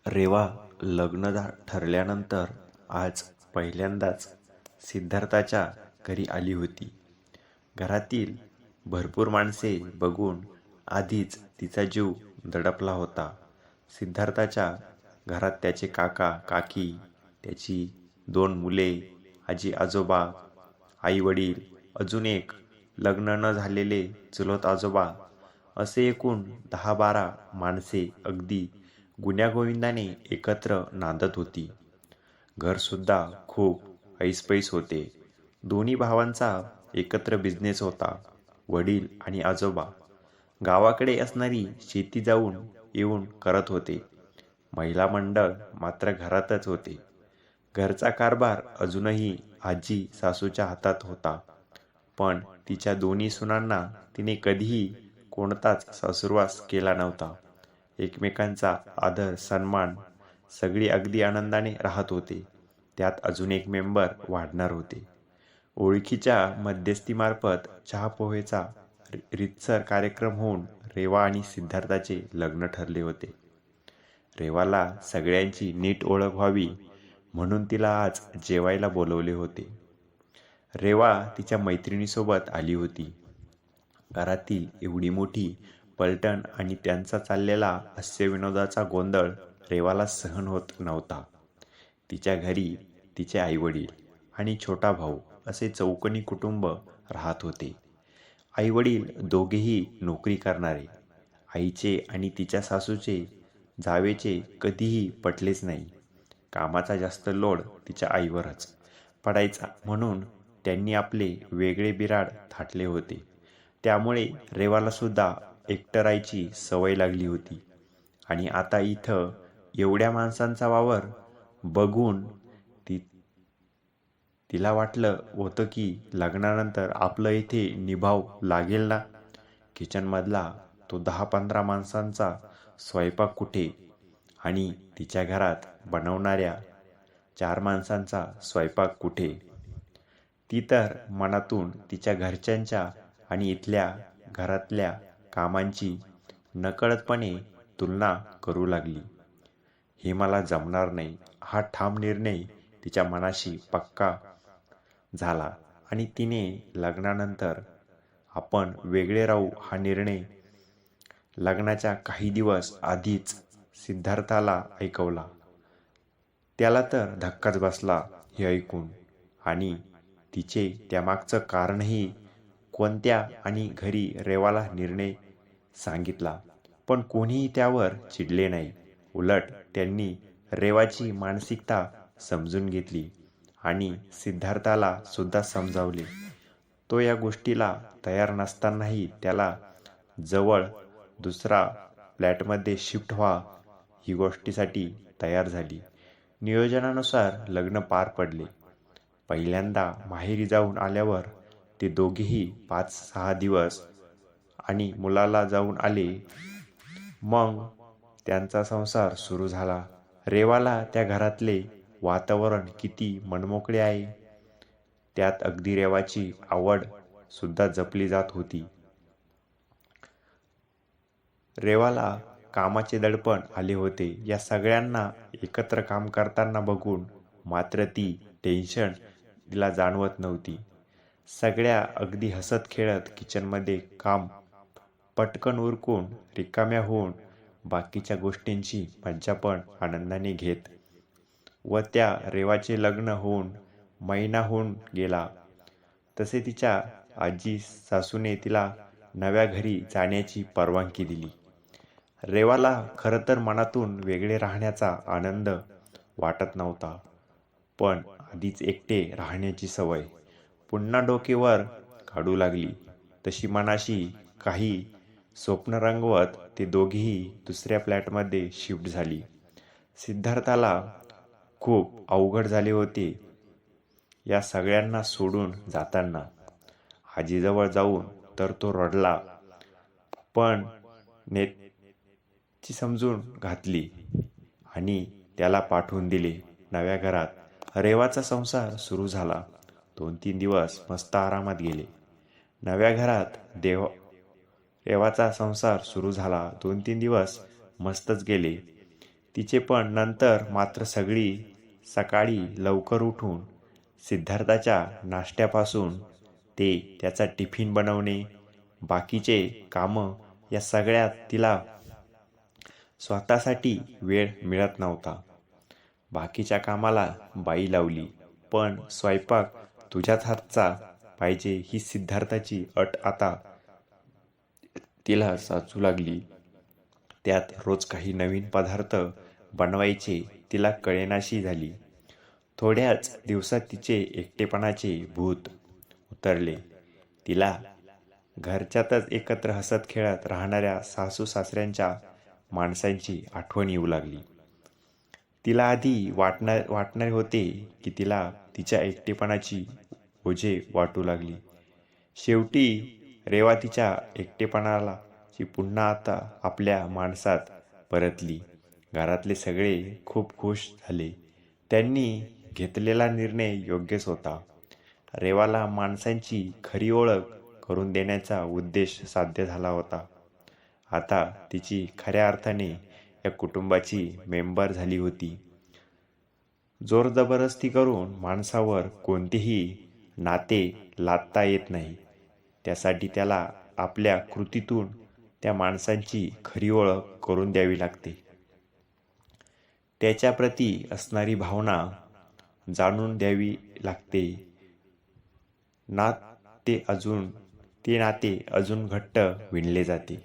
रेवा ठरल्यानंतर आज पहिल्यांदाच सिद्धार्थाच्या घरी आली होती. घरातील भरपूर माणसे बघून आधीच तिचा जीव दडपला होता. सिद्धार्थाच्या घरात त्याचे काका काकी, त्याची 2 मुले, आजी आजोबा, आई वडील, अजून एक लग्न न झालेले चुलत आजोबा असे एकूण 10-12 माणसे अगदी गुण्यागोविंदाने एकत्र नांदत होती. घरसुद्धा खूप ऐसपैस होते. दोन्ही भावांचा एकत्र बिझनेस होता. वडील आणि आजोबा गावाकडे असणारी शेती जाऊन येऊन करत होते. महिला मंडळ मात्र घरातच होते. घरचा कारभार अजूनही आजी सासूच्या हातात होता. पण तिच्या दोन्ही सुनांना तिने कधीही कोणताच सासुरवास केला नव्हता. एकमेकांचा आदर सन्मान सगळी अगदी आनंदाने राहत होते. त्यात अजून एक मेंबर वाढणार होते. ओळखीच्या मध्यस्थीमार्फत चहा-पोहेचा रीतसर कार्यक्रम होऊन रेवा आणि सिद्धार्थाचे लग्न ठरले होते. रेवाला सगळ्यांची नीट ओळख व्हावी म्हणून तिला आज जेवायला बोलवले होते. रेवा तिच्या मैत्रिणीसोबत आली होती. घरातील एवढी मोठी पलटण आणि त्यांचा चाललेला हास्यविनोदाचा गोंधळ रेवाला सहन होत नव्हता. तिच्या घरी तिचे आईवडील आणि छोटा भाऊ असे चौकोनी कुटुंब राहत होते. आईवडील दोघेही नोकरी करणारे. आईचे आणि तिच्या सासूचे जावेचे कधीही पटलेच नाही. कामाचा जास्त लोड तिच्या आईवरच पडायचा म्हणून त्यांनी आपले वेगळे बिराड थाटले होते. त्यामुळे रेवाला सुद्धा एकटं राहायची सवय लागली होती. आणि आता इथं एवढ्या माणसांचा वावर बघून तिला वाटलं होतं की लग्नानंतर आपलं इथे निभाव लागेल ना. किचनमधला तो 10-15 माणसांचा स्वयंपाक कुठे आणि तिच्या घरात बनवणाऱ्या 4 माणसांचा स्वयंपाक कुठे. ती तर मनातून तिच्या घरच्यांच्या आणि इथल्या घरातल्या कामांची नकळतपणे तुलना करू लागली. हे मला जमणार नाही हा ठाम निर्णय तिच्या मनाशी पक्का झाला आणि तिने लग्नानंतर आपण वेगळे राहू हा निर्णय लग्नाच्या काही दिवस आधीच सिद्धार्थाला ऐकवला. त्याला तर धक्काच बसला हे ऐकून आणि तिचे त्यामागचं कारणही कोणत्या आणि घरी रेवाला निर्णय सांगितला. पण कोणीही त्यावर चिडले नाही. उलट त्यांनी रेवाची मानसिकता समजून घेतली आणि सिद्धार्थाला सुद्धा समजावले. तो या गोष्टीला तयार नसतानाही त्याला जवळ दुसरा फ्लॅटमध्ये शिफ्ट व्हा ही गोष्टीसाठी तयार झाली. नियोजनानुसार लग्न पार पडले. पहिल्यांदा माहेरी जाऊन आल्यावर ते दोघेही 5-6 दिवस आणि मुलाला जाऊन आले. मग त्यांचा संसार सुरू झाला. रेवाला त्या घरातले वातावरण किती मनमोकळे आहे. त्यात अगदी रेवाची आवड सुद्धा जपली जात होती. रेवाला कामाचे दडपण आले होते. या सगळ्यांना एकत्र काम करताना बघून मात्र ती टेन्शन तिला जाणवत नव्हती. सगळ्या अगदी हसत खेळत किचनमध्ये काम पटकन उरकून रिकाम्या होऊन बाकीच्या गोष्टींची मज्जा पण आनंदाने घेत. व त्या रेवाचे लग्न होऊन महिना होऊन गेला तसे तिच्या आजी सासूने तिला नव्या घरी जाण्याची परवानगी दिली. रेवाला खरं तर मनातून वेगळे राहण्याचा आनंद वाटत नव्हता. पण आधीच एकटे राहण्याची सवय पुन्हा डोकेवर काढू लागली तशी मनाशी काही स्वप्न रंगवत ते दोघेही दुसऱ्या फ्लॅटमध्ये शिफ्ट झाली. सिद्धार्थाला खूप अवघड झाले होते या सगळ्यांना सोडून जाताना. आजीजवळ जाऊन तर तो रडला पण नेची समजून घातली आणि त्याला पाठवून दिले नव्या घरात. रेवाचा संसार सुरू झाला. 2-3 दिवस मस्त आरामात गेले. नव्या घरात रेवाचा संसार सुरू झाला. 2-3 दिवस मस्तच गेले. तिचे पण नंतर मात्र सगळी सकाळी लवकर उठून सिद्धार्थाच्या नाश्त्यापासून ते त्याचा टिफिन बनवणे, बाकीचे कामं या सगळ्यात तिला स्वतःसाठी वेळ मिळत नव्हता. बाकीच्या कामाला बाई लावली, पण स्वयंपाक तुझ्याच हातचा पाहिजे ही सिद्धार्थाची अट आता तिला साचू लागली. त्यात रोज काही नवीन पदार्थ बनवायचे तिला कळेनाशी झाली. थोड्याच दिवसात तिचे एकटेपणाचे भूत उतरले. तिला घरच्यातच एकत्र हसत खेळत राहणाऱ्या सासू सासऱ्यांच्या माणसांची आठवण येऊ लागली. तिला आधी वाटणारे होते की तिला तिच्या एकटेपणाची ओझे वाटू लागली. शेवटी रेवा तिच्या एकटेपणाला पुन्हा आता आपल्या माणसात परतली. घरातले सगळे खूप खुश झाले. त्यांनी घेतलेला निर्णय योग्यच होता. रेवाला माणसांची खरी ओळख करून देण्याचा उद्देश साध्य झाला होता. आता तिची खऱ्या अर्थाने या कुटुंबाची मेंबर झाली होती. जोरजबरदस्ती करून माणसावर कोणतेही नाते लादता येत नाही. त्यासाठी त्याला आपल्या कृतीतून त्या माणसांची खरी ओळख करून द्यावी लागते. त्याच्याप्रती असणारी भावना जाणून द्यावी लागते. ते नाते अजून घट्ट विणले जाते.